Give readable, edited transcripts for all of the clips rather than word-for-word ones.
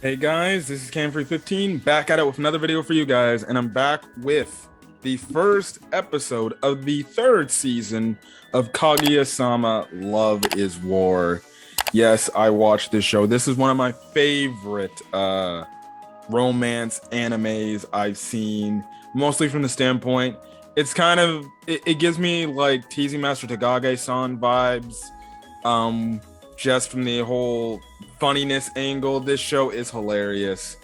Hey guys, this is Cam315 back at it with another video for you guys, and I'm back with the first episode of the third season of Kaguya-Sama Love is War. Yes, I watched this show. This is one of my favorite romance animes I've seen, mostly from the standpoint it gives me like teasing Master Takage-san vibes. Just from the whole funniness angle, this show is hilarious.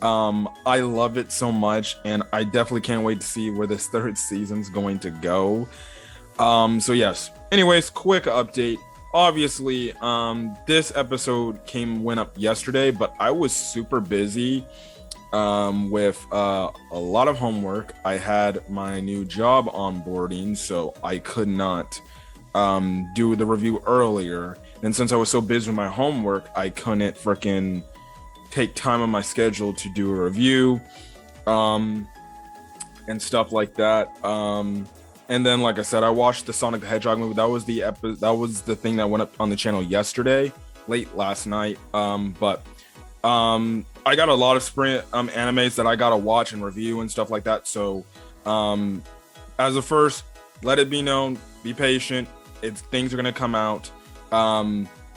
I love it so much, and I definitely can't wait to see where this third season's going to go. So yes. Anyways, quick update. Obviously, this episode went up yesterday, but I was super busy with a lot of homework. I had my new job onboarding, so I could not do the review earlier. And since I was so busy with my homework, I couldn't freaking take time on my schedule to do a review and stuff like that. And then, like I said, I watched the Sonic the Hedgehog movie. That was the thing that went up on the channel yesterday, late last night. But I got a lot of sprint animes that I gotta watch and review and stuff like that. So as a first, let it be known, be patient. Things are gonna come out.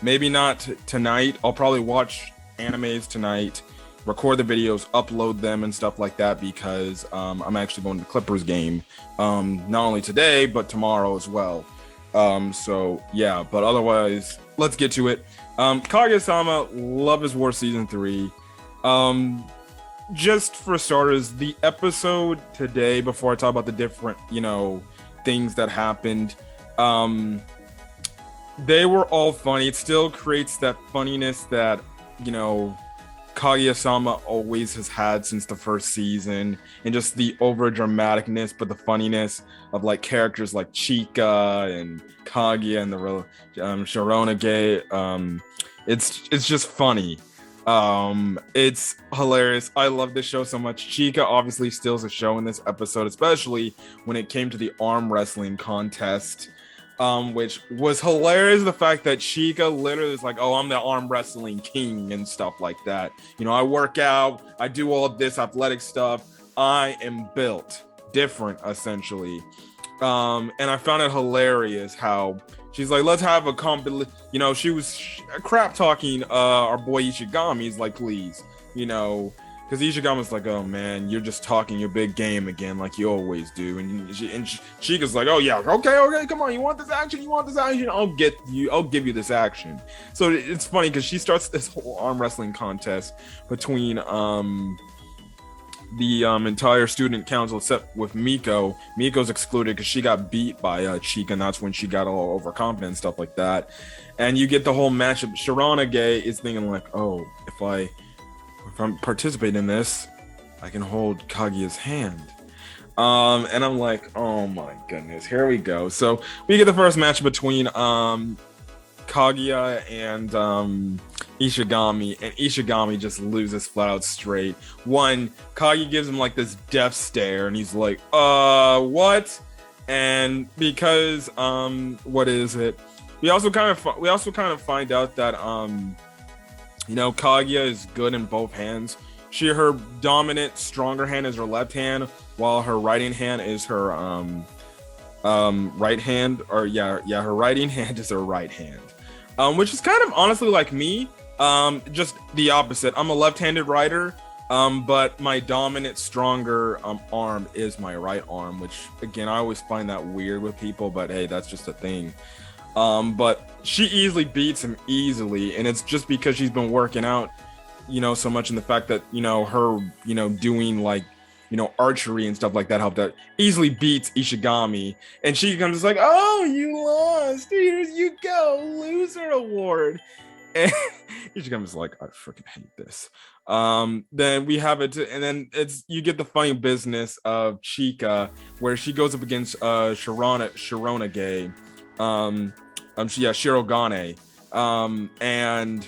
Maybe not tonight. I'll probably watch animes tonight, record the videos, upload them and stuff like that, because I'm actually going to the Clippers game, not only today but tomorrow as well. So yeah, but otherwise, let's get to it. Kaguya-Sama Love is War Season 3. Just for starters, the episode today, before I talk about the different, things that happened, they were all funny. It still creates that funniness that, Kaguya-Sama always has had since the first season, and just the over dramaticness, but the funniness of like characters like Chika and Kaguya and the Shironage. It's just funny. It's hilarious. I love this show so much. Chika obviously steals the show in this episode, especially when it came to the arm wrestling contest. Which was hilarious. The fact that Chika literally is like, "Oh, I'm the arm wrestling king" and stuff like that. I work out, I do all this athletic stuff. I am built different, essentially. And I found it hilarious how she's like, "Let's have a she was crap talking our boy Ishigami. He's like, "Please, because Ishigama's like, "Oh man, you're just talking your big game again, like you always do." And Chica's like, "Oh yeah, okay, come on, you want this action? I'll give you this action." So it's funny because she starts this whole arm wrestling contest between the entire student council, except with Miko. Miko's excluded because she got beat by Chika, and that's when she got all overconfident and stuff like that. And you get the whole matchup. Shiranage is thinking like, "Oh, if I'm participating in this, I can hold Kaguya's hand." And I'm like, oh my goodness, here we go. So we get the first match between Kaguya and Ishigami, and Ishigami just loses flat out straight. One, Kaguya gives him like this death stare, and he's like, what? And because what is it? We also kind of find out that Kaguya is good in both hands. Her dominant, stronger hand is her left hand, while her writing hand is her right hand, her writing hand is her right hand. Which is kind of honestly like me. Just the opposite. I'm a left-handed writer, but my dominant, stronger arm is my right arm, which again, I always find that weird with people, but hey, that's just a thing. But she easily beats him easily, and it's just because she's been working out, so much, in the fact that, her, doing like, archery and stuff like that helped out. Easily beats Ishigami, and she comes like, "Oh, you lost. Here you go, loser award." And Ishigami's like, "I freaking hate this." Then we have it, and then you get the funny business of Chika, where she goes up against Shironage. Shirogane. And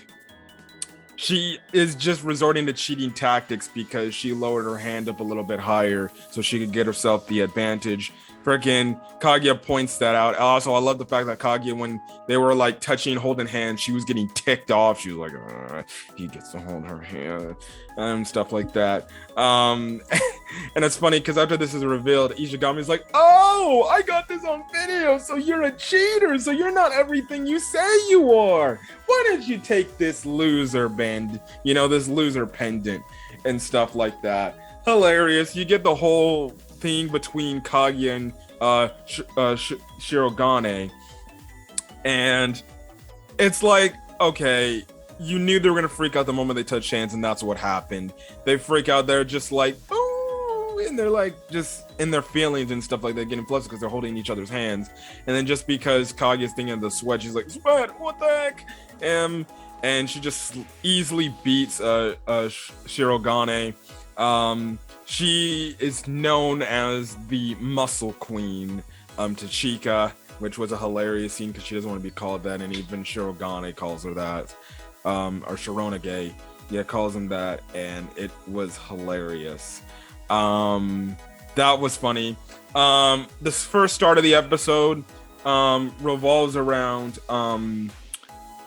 she is just resorting to cheating tactics because she lowered her hand up a little bit higher so she could get herself the advantage. Freaking Kaguya points that out. Also, I love the fact that Kaguya, when they were like touching, holding hands, she was getting ticked off. She was like, he gets to hold her hand and stuff like that. And it's funny because after this is revealed, Ishigami's like, oh, I got this on video, so you're a cheater, so you're not everything you say you are. Why don't you take this loser band, this loser pendant and stuff like that. Hilarious. You get the whole thing between Kaguya and Shirogane, and it's like, okay, you knew they were gonna freak out the moment they touched hands, and that's what happened. They freak out, they're just like, ooh, and they're like just in their feelings and stuff like that, getting flustered because they're holding each other's hands. And then just because Kaguya's thinking of the sweat, she's like, sweat, what the heck? And she just easily beats Shirogane. She is known as the Muscle Queen to Chika, which was a hilarious scene because she doesn't want to be called that, and even Shirogane calls her that, or Shironage, calls him that, and it was hilarious. That was funny. This first start of the episode revolves around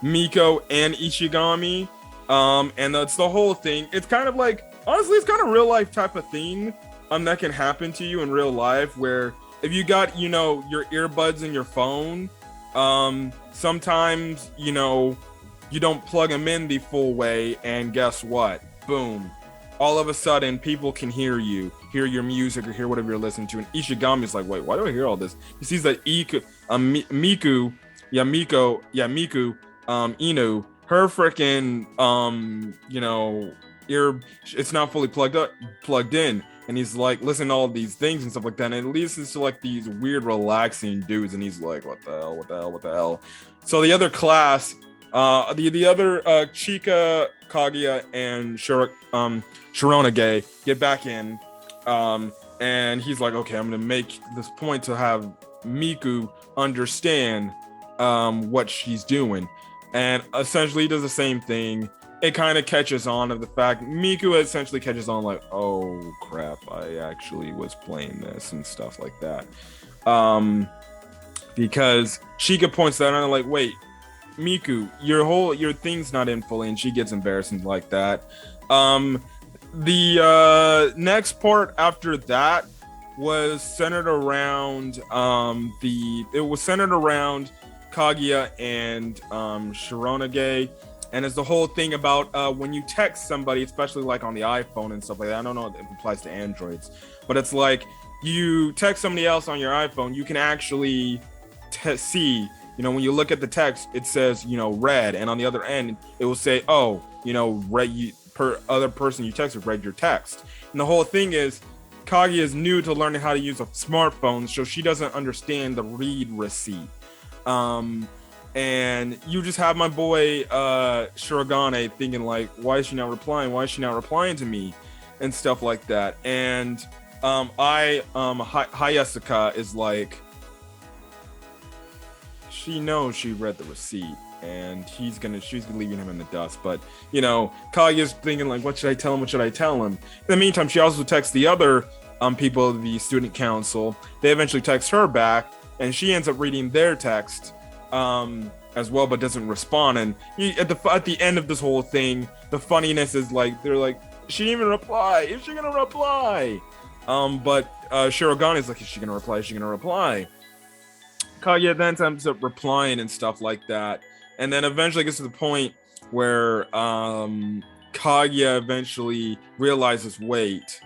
Miko and Ishigami, and that's the whole thing. It's kind of like, honestly, it's kind of real life type of thing that can happen to you in real life, where if you got, your earbuds in your phone, sometimes, you don't plug them in the full way, and guess what? Boom. All of a sudden, people can hear you, hear your music, or hear whatever you're listening to. And Ishigami's like, wait, why do I hear all this? He sees that Miku, Inu, her freaking, it's not fully plugged in, and he's like, listen to all these things and stuff like that, and it leads to like these weird relaxing dudes, and he's like, what the hell. So the other class, the other Chika, Kaguya, and Shironage get back in, and he's like, okay, I'm gonna make this point to have Miku understand what she's doing, and essentially he does the same thing. It kind of catches on of the fact, Miku essentially catches on like, oh crap, I actually was playing this and stuff like that. Because Chika points that out and like, wait, Miku, your thing's not in fully, and she gets embarrassed and like that. The next part after that was centered around Kaguya and Shironage. And it's the whole thing about when you text somebody, especially like on the iPhone and stuff like that. I don't know if it applies to Androids, but it's like you text somebody else on your iPhone, you can actually see, when you look at the text, it says, read. And on the other end, it will say, oh, read, per other person you texted read your text. And the whole thing is, Kaguya is new to learning how to use a smartphone, so she doesn't understand the read receipt. And you just have my boy Shirogane thinking like, why is she not replying? Why is she not replying to me? And stuff like that. And Hayasuka is like, she knows she read the receipt, and she's leaving him in the dust. But Kaguya's thinking like, what should I tell him? What should I tell him? In the meantime, she also texts the other people of the student council. They eventually text her back, and she ends up reading their text as well, but doesn't respond. And at the end of this whole thing, the funniness is like, they're like, she didn't even reply. Is she gonna reply? But Shirogane is like, is she gonna reply? Is she gonna reply? Kaguya then ends up replying and stuff like that, and then eventually gets to the point where Kaguya eventually realizes, wait,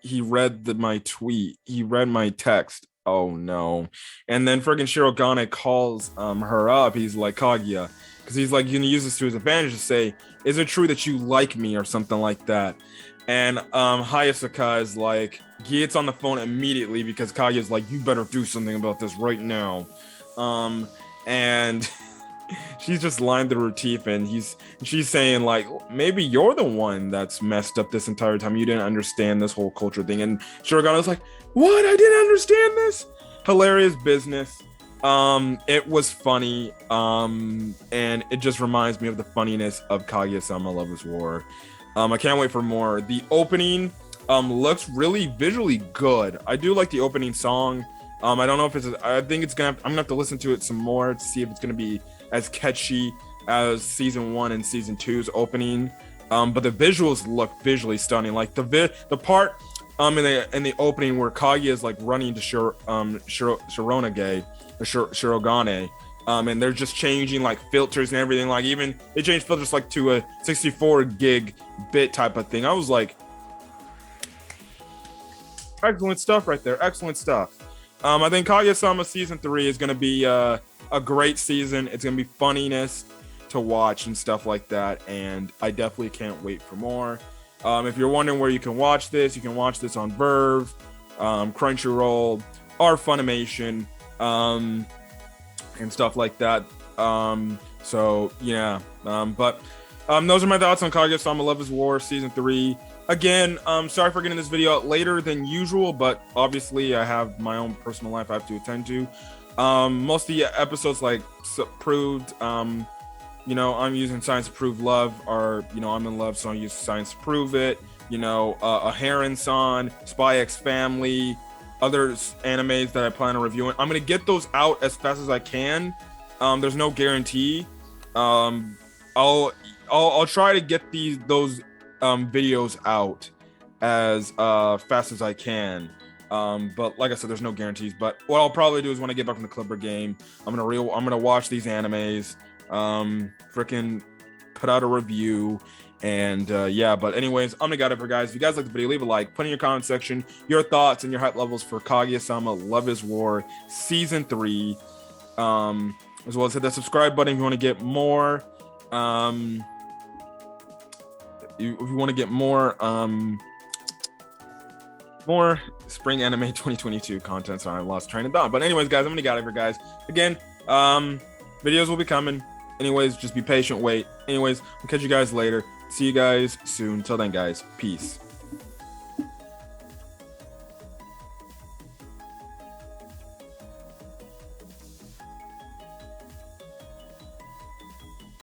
he read my tweet, he read my text. Oh no. And then freaking Shirogane calls her up. He's like, Kaguya, because he's like, you can use this to his advantage to say, is it true that you like me, or something like that? And Hayasuka is like, gets on the phone immediately because Kaguya's like, you better do something about this right now. And she's just lying through her teeth, and she's saying like, maybe you're the one that's messed up this entire time. You didn't understand this whole culture thing. And Shirogane is like, what? I didn't understand this? Hilarious business. It was funny. And it just reminds me of the funniness of Kaguya-Sama Love is War. I can't wait for more. The opening looks really visually good. I do like the opening song. I don't know if I think I'm gonna have to listen to it some more to see if it's gonna be as catchy as season 1 and season 2's opening. But the visuals look visually stunning. Like the part in the opening where Kaguya is like running to Shironage or Shirogane. And they're just changing like filters and everything. Like even they changed filters like to a 64 gig bit type of thing. I was like, excellent stuff right there. Excellent stuff. I think Kaguya-Sama season 3 is going to be a great season. It's going to be funniness to watch and stuff like that. And I definitely can't wait for more. If you're wondering where you can watch this, you can watch this on Verve, Crunchyroll, or Funimation, and stuff like that. So yeah. But those are my thoughts on Kaguya-Sama Love is War season 3. Again, sorry for getting this video out later than usual, but obviously I have my own personal life I have to attend to. Most of the episodes like proved, I'm using science to prove love, or I'm in love, so I use science to prove it. A Heron-san, Spy X Family, other animes that I plan on reviewing. I'm gonna get those out as fast as I can. There's no guarantee. I'll try to get those videos out as fast as I can. But like I said, there's no guarantees. But what I'll probably do is when I get back from the Clipper game, I'm gonna watch these animes, freaking put out a review, and yeah. But anyways, I'm gonna get it for guys. If you guys like the video, leave a like, put in your comment section your thoughts and your hype levels for Kaguya-Sama Love is War season 3, as well as hit that subscribe button if you want to get more. If you want to get more spring anime 2022 content. Sorry, I lost train of thought. But anyways, guys, I'm gonna get out of here, guys. Again, videos will be coming. Anyways, just be patient, wait. Anyways, I'll catch you guys later. See you guys soon. Till then, guys, peace.